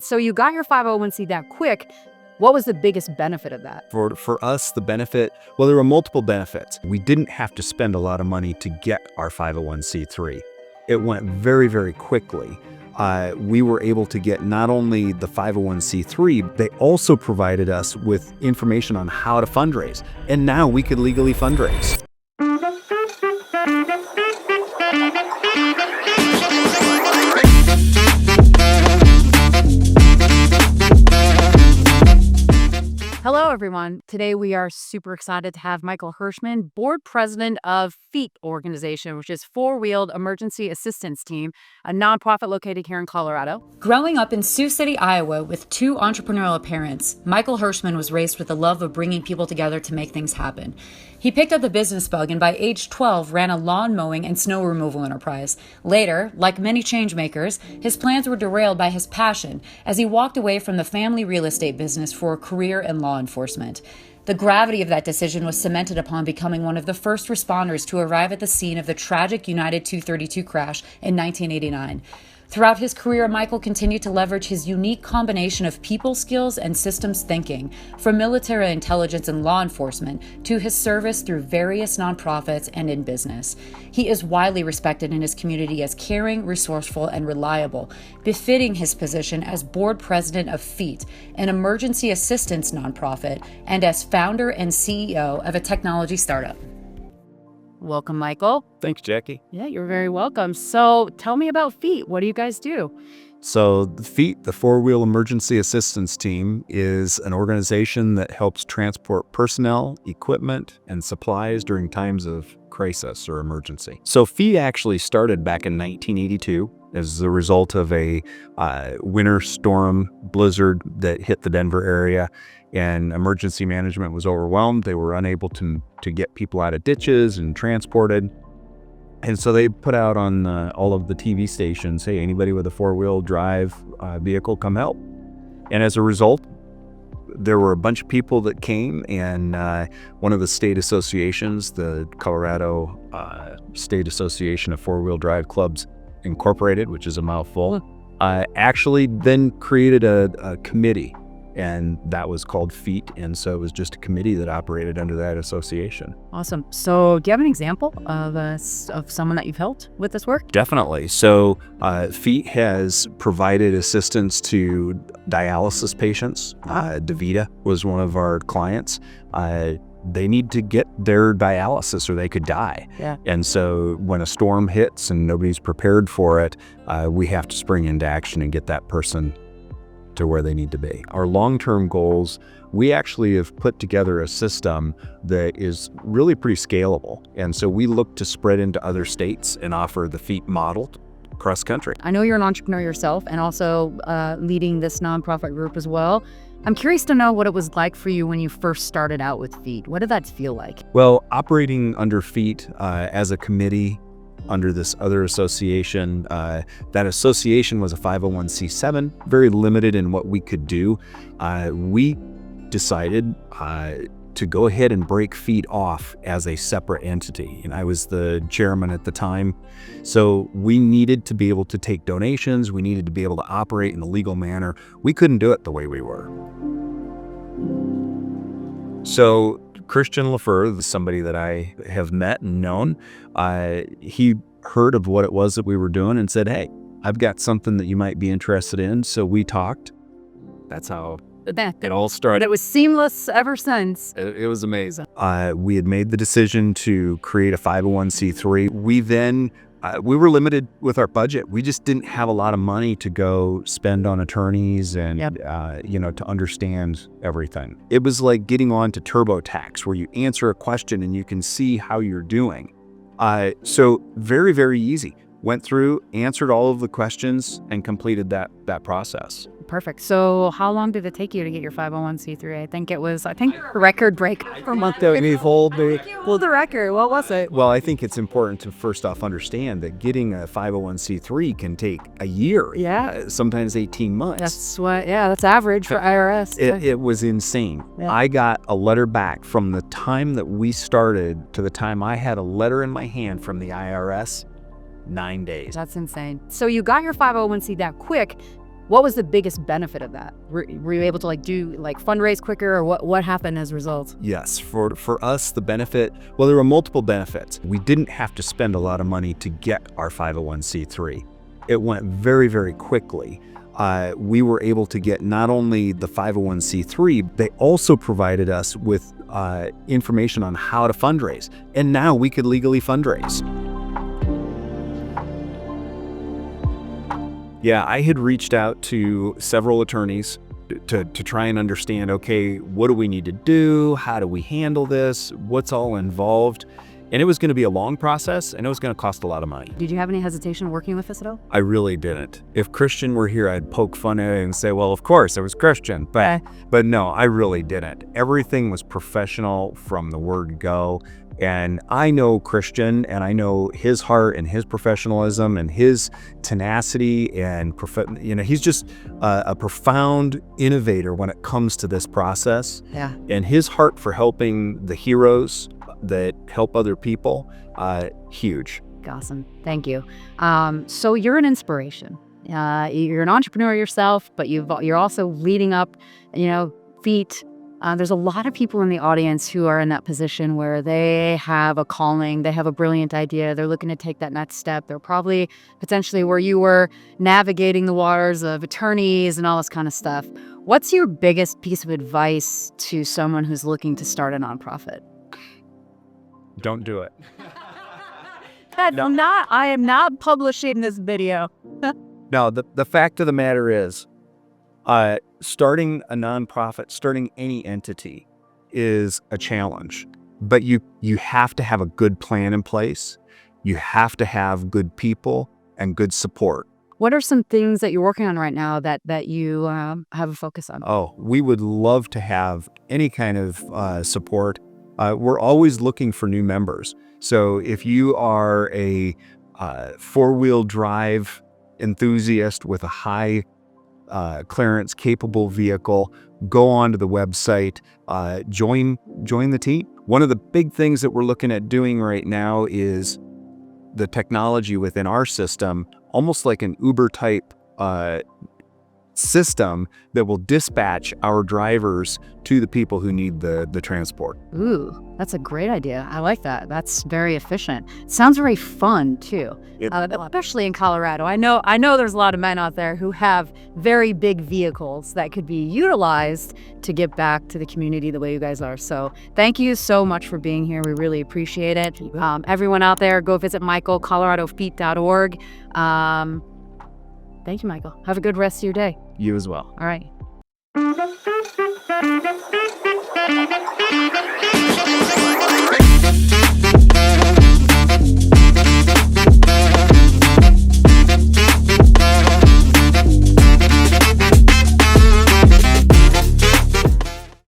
So you got your 501c that quick. What was the biggest benefit of that? For us, the benefit, well, there were multiple benefits. We didn't have to spend a lot of money to get our 501c3. It went very, very quickly. We were able to get not only the 501c3, they also provided us with information on how to fundraise. And now we could legally fundraise. Hello, everyone. Today we are super excited to have Michael Hirschm, board president of FEAT organization, which is Four-Wheeled Emergency Assistance Team, a nonprofit located here in Colorado. Growing up in Sioux City, Iowa, with two entrepreneurial parents, Michael Hirschm was raised with the love of bringing people together to make things happen. He picked up the business bug and by age 12 ran a lawn mowing and snow removal enterprise. Later, like many change makers, his plans were derailed by his passion as he walked away from the family real estate business for a career in law enforcement. The gravity of that decision was cemented upon becoming one of the first responders to arrive at the scene of the tragic United 232 crash in 1989. Throughout his career, Michael continued to leverage his unique combination of people skills and systems thinking, from military intelligence and law enforcement to his service through various nonprofits and in business. He is widely respected in his community as caring, resourceful, and reliable, befitting his position as board president of FEAT, an emergency assistance nonprofit, and as founder and CEO of a technology startup. Welcome, Michael. Thanks, Jackie. Yeah, you're very welcome. So tell me about FEAT. What do you guys do? So the FEAT, the Four-Wheel Emergency Assistance Team, is an organization that helps transport personnel, equipment, and supplies during times of crisis or emergency. So FEAT actually started back in 1982 as a result of a winter storm blizzard that hit the Denver area, and emergency management was overwhelmed. They were unable to get people out of ditches and transported. And so they put out on all of the TV stations, hey, anybody with a four-wheel drive vehicle, come help. And as a result, there were a bunch of people that came, and one of the state associations, the Colorado State Association of Four-Wheel Drive Clubs Incorporated, which is a mouthful, actually then created a committee, and that was called FEAT. And so it was just a committee that operated under that association. Awesome. So do you have an example of someone that you've helped with this work? Definitely. So FEAT has provided assistance to dialysis patients. DaVita was one of our clients. They need to get their dialysis or they could die. Yeah. And so when a storm hits and nobody's prepared for it, we have to spring into action and get that person to where they need to be. Our long-term goals, we actually have put together a system that is really pretty scalable. And so we look to spread into other states and offer the FEAT model across country. I know you're an entrepreneur yourself and also leading this nonprofit group as well. I'm curious to know what it was like for you when you first started out with FEAT. What did that feel like? Well, operating under FEAT as a committee under this other association, that association was a 501c7, very limited in what we could do. We decided to go ahead and break FEAT off as a separate entity. And I was the chairman at the time. So we needed to be able to take donations. We needed to be able to operate in a legal manner. We couldn't do it the way we were. So Christian LaFleur, somebody that I have met and known, he heard of what it was that we were doing and said, hey, I've got something that you might be interested in. So we talked. That's how it all started. It was seamless ever since. It was amazing. We had made the decision to create a 501c3. We then, we were limited with our budget. We just didn't have a lot of money to go spend on attorneys and, to understand everything. It was like getting on to TurboTax, where you answer a question and you can see how you're doing. So very, very easy. Went through, answered all of the questions, and completed that process. Perfect. So how long did it take you to get your 501c3? I think it was, record break per month. Well, The record, what was it? Well, I think it's important to first off understand that getting a 501c3 can take a year. Yeah. Sometimes 18 months. That's average for IRS. It was insane. Yeah. I got a letter back from the time that we started to the time I had a letter in my hand from the IRS, 9 days. That's insane. So you got your 501c that quick. What was the biggest benefit of that? Were you able to fundraise quicker, or what happened as a result? Yes, for us, the benefit, well, there were multiple benefits. We didn't have to spend a lot of money to get our 501c3. It went very, very quickly. We were able to get not only the 501c3, they also provided us with information on how to fundraise. And now we could legally fundraise. Yeah, I had reached out to several attorneys to try and understand, okay, what do we need to do? How do we handle this? What's all involved? And it was going to be a long process, and it was going to cost a lot of money. Did you have any hesitation working with us at all? I really didn't. If Christian were here, I'd poke fun at it and say, well, of course, it was Christian. But no, I really didn't. Everything was professional from the word go. And I know Christian, and I know his heart and his professionalism and his tenacity, and he's just a profound innovator when it comes to this process. Yeah. And his heart for helping the heroes that help other people, huge. Awesome. Thank you. So you're an inspiration. You're an entrepreneur yourself, but you're also leading up, feet. There's a lot of people in the audience who are in that position where they have a calling, they have a brilliant idea, they're looking to take that next step. They're probably potentially where you were, navigating the waters of attorneys and all this kind of stuff. What's your biggest piece of advice to someone who's looking to start a nonprofit? Don't do it. I am not publishing this video. No, the fact of the matter is, starting a nonprofit, starting any entity is a challenge, but you have to have a good plan in place. You have to have good people and good support. What are some things that you're working on right now that you have a focus on? Oh, we would love to have any kind of support. We're always looking for new members. So if you are a four-wheel drive enthusiast with a high clearance capable vehicle, go onto the website, join the team. One of the big things that we're looking at doing right now is the technology within our system, almost like an Uber type system that will dispatch our drivers to the people who need the transport. Ooh, that's a great idea. I like that. That's very efficient. Sounds very fun too, especially in Colorado. I know there's a lot of men out there who have very big vehicles that could be utilized to give back to the community the way you guys are. So thank you so much for being here. We really appreciate it. Everyone out there, go visit Michael, coloradofeet.org. Thank you, Michael. Have a good rest of your day. You as well. All right.